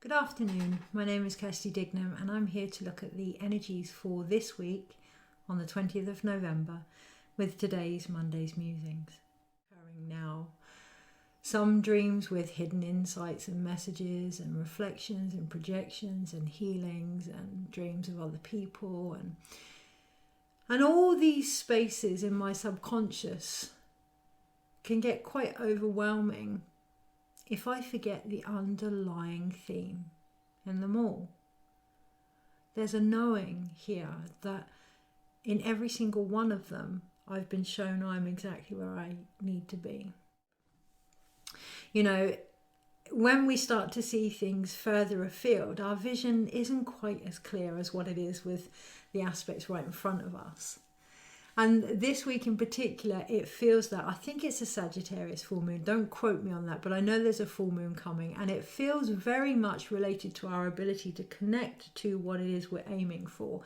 Good afternoon, my name is Kirsty Dignam and I'm here to look at the energies for this week on the 20th of November with today's Monday's Musings. Occurring now, some dreams with hidden insights and messages and reflections and projections and healings and dreams of other people and all these spaces in my subconscious can get quite overwhelming if I forget the underlying theme in them all. There's a knowing here that in every single one of them, I've been shown I'm exactly where I need to be. You know, when we start to see things further afield, our vision isn't quite as clear as what it is with the aspects right in front of us. And this week in particular, it feels that, I think it's a Sagittarius full moon, don't quote me on that, but I know there's a full moon coming, and it feels very much related to our ability to connect to what it is we're aiming for.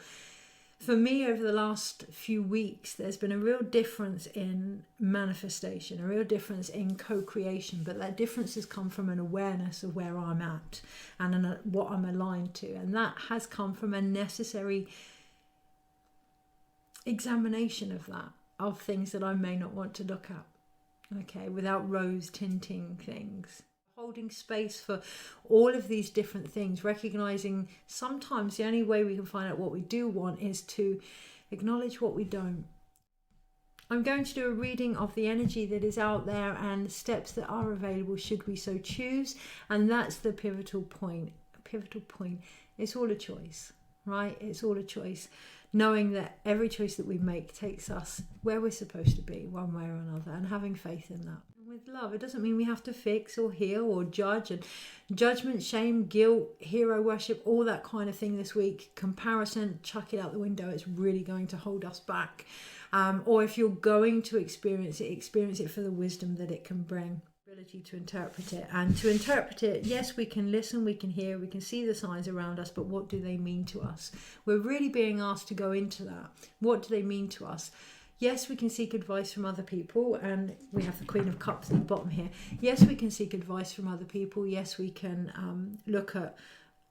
For me, over the last few weeks, there's been a real difference in manifestation, a real difference in co-creation, but that difference has come from an awareness of where I'm at and what I'm aligned to, and that has come from a necessary examination of that, of things that I may not want to look at, okay, without rose tinting things. Holding space for all of these different things, recognizing sometimes the only way we can find out what we do want is to acknowledge what we don't. I'm going to do a reading of the energy that is out there and steps that are available should we so choose, and that's the pivotal point. A pivotal point. It's all a choice, right? It's all a choice. Knowing that every choice that we make takes us where we're supposed to be, one way or another, and having faith in that. With love, it doesn't mean we have to fix or heal or judge, and judgment, shame, guilt, hero worship, all that kind of thing this week. Comparison, chuck it out the window. It's really going to hold us back. Or if you're going to experience it for the wisdom that it can bring. Ability to interpret it, and to interpret it, yes, we can listen, we can hear, we can see the signs around us, but what do they mean to us? We're really being asked to go into that. What do they mean to us? Yes, we can seek advice from other people, and we have the Queen of Cups at the bottom here. Yes, we can seek advice from other people. Yes, we can look at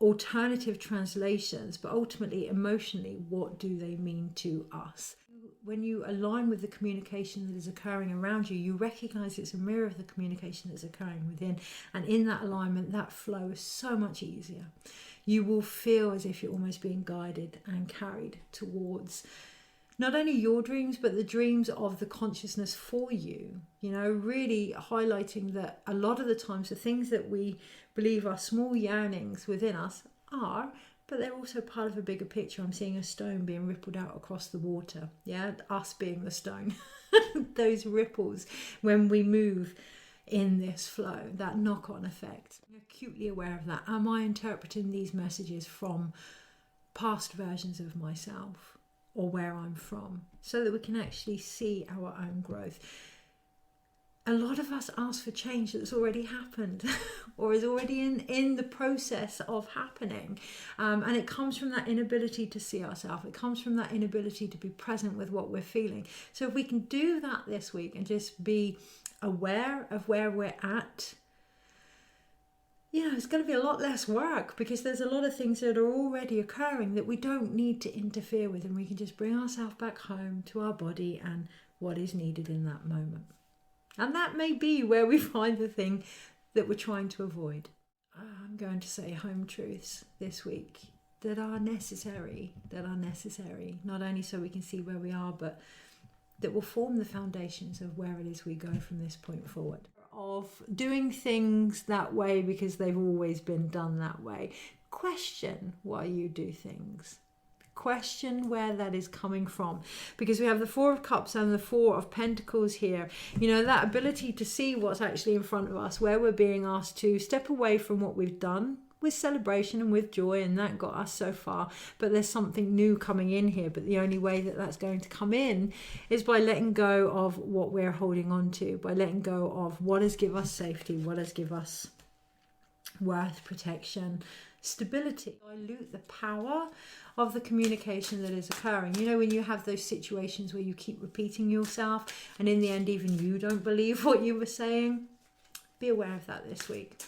alternative translations, but ultimately, emotionally, what do they mean to us? When you align with the communication that is occurring around you, you recognize it's a mirror of the communication that's occurring within. And in that alignment, that flow is so much easier. You will feel as if you're almost being guided and carried towards not only your dreams, but the dreams of the consciousness for you. You know, really highlighting that a lot of the times the things that we believe are small yearnings within us are, but they're also part of a bigger picture. I'm seeing a stone being rippled out across the water. Yeah, us being the stone. Those ripples when we move in this flow, that knock-on effect. I'm acutely aware of that. Am I interpreting these messages from past versions of myself or where I'm from, so that we can actually see our own growth? A lot of us ask for change that's already happened or is already in the process of happening. And it comes from that inability to see ourselves. It comes from that inability to be present with what we're feeling. So if we can do that this week and just be aware of where we're at, you know, it's going to be a lot less work, because there's a lot of things that are already occurring that we don't need to interfere with, and we can just bring ourselves back home to our body and what is needed in that moment. And that may be where we find the thing that we're trying to avoid. I'm going to say home truths this week that are necessary, not only so we can see where we are, but that will form the foundations of where it is we go from this point forward. Of doing things that way because they've always been done that way. Question why you do things. Question where that is coming from, because we have the Four of Cups and the Four of Pentacles here. You know, that ability to see what's actually in front of us, where we're being asked to step away from what we've done with celebration and with joy, and that got us so far, but there's something new coming in here. But the only way that that's going to come in is by letting go of what we're holding on to, by letting go of what has given us safety, what has given us worth, protection, stability. Dilute the power of the communication that is occurring. You know, when you have those situations where you keep repeating yourself and in the end even you don't believe what you were saying, be aware of that this week.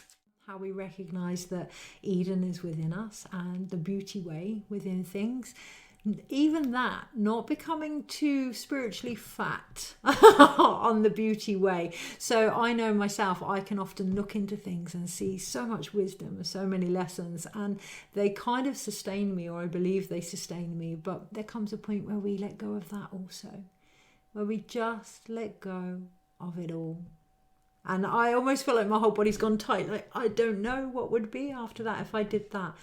how we recognize that Eden is within us and the beauty way within things. Even that, not becoming too spiritually fat on the beauty way. So I know myself, I can often look into things and see so much wisdom and so many lessons, and they kind of sustain me, or I believe they sustain me. But there comes a point where we let go of that also, where we just let go of it all. And I almost feel like my whole body's gone tight. Like, I don't know what would be after that if I did that.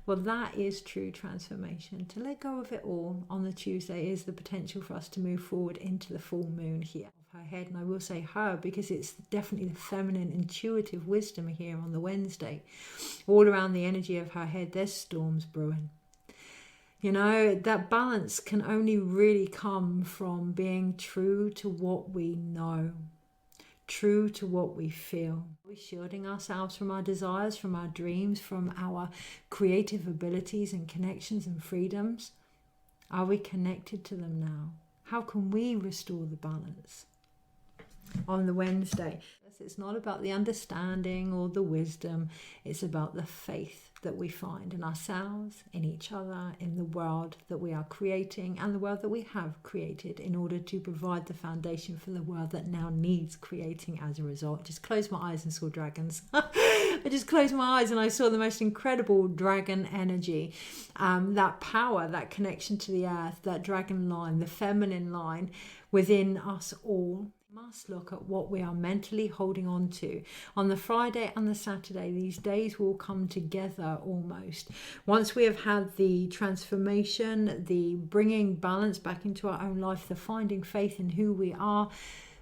Well, that is true transformation. To let go of it all on the Tuesday is the potential for us to move forward into the full moon here of her head. And I will say her because it's definitely the feminine intuitive wisdom here on the Wednesday. All around the energy of her head, there's storms brewing. You know, that balance can only really come from being true to what we know. True to what we feel. Are we shielding ourselves from our desires, from our dreams, from our creative abilities and connections and freedoms? Are we connected to them now? How can we restore the balance on the Wednesday? It's not about the understanding or the wisdom. It's about the faith that we find in ourselves, in each other, in the world that we are creating and the world that we have created in order to provide the foundation for the world that now needs creating as a result. Just closed my eyes and saw dragons. I just closed my eyes and I saw the most incredible dragon energy. That power, that connection to the earth, that dragon line, the feminine line within us all. Must look at what we are mentally holding on to. On the Friday and the Saturday, these days will come together almost. Once we have had the transformation, the bringing balance back into our own life, the finding faith in who we are,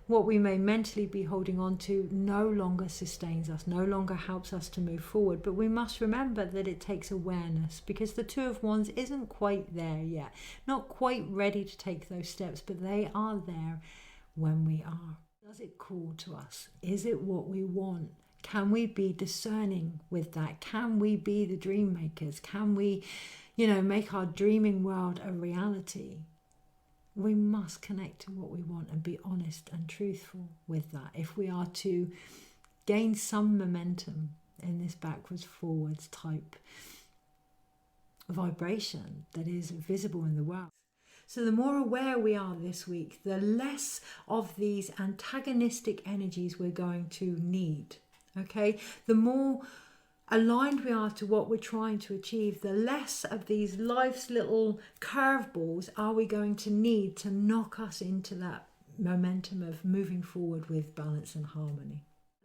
what we may mentally be holding on to no longer sustains us, no longer helps us to move forward. But we must remember that it takes awareness, because the Two of Wands isn't quite there yet, not quite ready to take those steps, but they are there when we are. Does it call to us? Is it what we want? Can we be discerning with that? Can we be the dream makers? Can we, make our dreaming world a reality? We must connect to what we want and be honest and truthful with that if we are to gain some momentum in this backwards forwards type vibration that is visible in the world. So the more aware we are this week, the less of these antagonistic energies we're going to need, okay? The more aligned we are to what we're trying to achieve, the less of these life's little curveballs are we going to need to knock us into that momentum of moving forward with balance and harmony.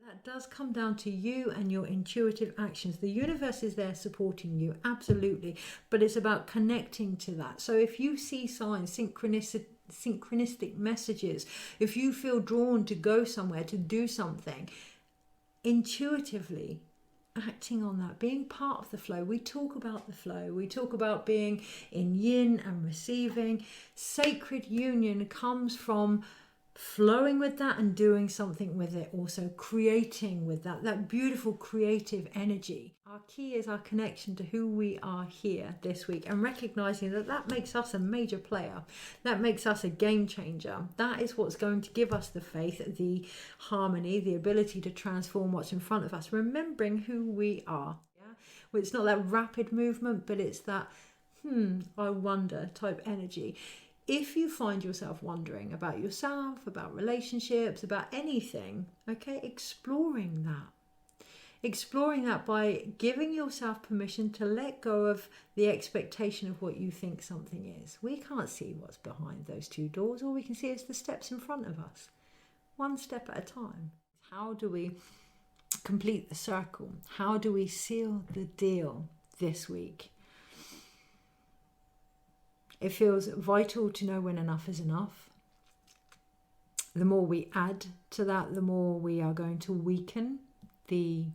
That does come down to you and your intuitive actions. The universe is there supporting you, absolutely, but it's about connecting to that. So if you see signs, synchronistic messages, if you feel drawn to go somewhere, to do something, intuitively acting on that, being part of the flow. We talk about the flow. We talk about being in yin and receiving. Sacred union comes from flowing with that and doing something with it, also creating with that beautiful creative energy. Our key is our connection to who we are here this week, and recognizing that makes us a major player, that makes us a game changer. That is what's going to give us the faith, the harmony, the ability to transform what's in front of us, remembering who we are. Well, it's not that rapid movement, but it's that I wonder type energy. If you find yourself wondering about yourself, about relationships, about anything, okay, exploring that by giving yourself permission to let go of the expectation of what you think something is. We can't see what's behind those two doors. All we can see is the steps in front of us, one step at a time. How do we complete the circle? How do we seal the deal this week? It feels vital to know when enough is enough. The more we add to that, the more we are going to weaken the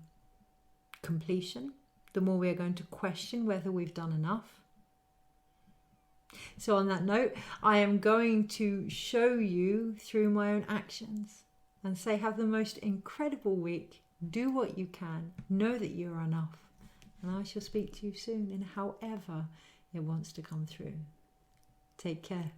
completion, the more we are going to question whether we've done enough. So on that note, I am going to show you through my own actions and say, have the most incredible week. Do what you can. Know that you're enough. And I shall speak to you soon in however it wants to come through. Take care.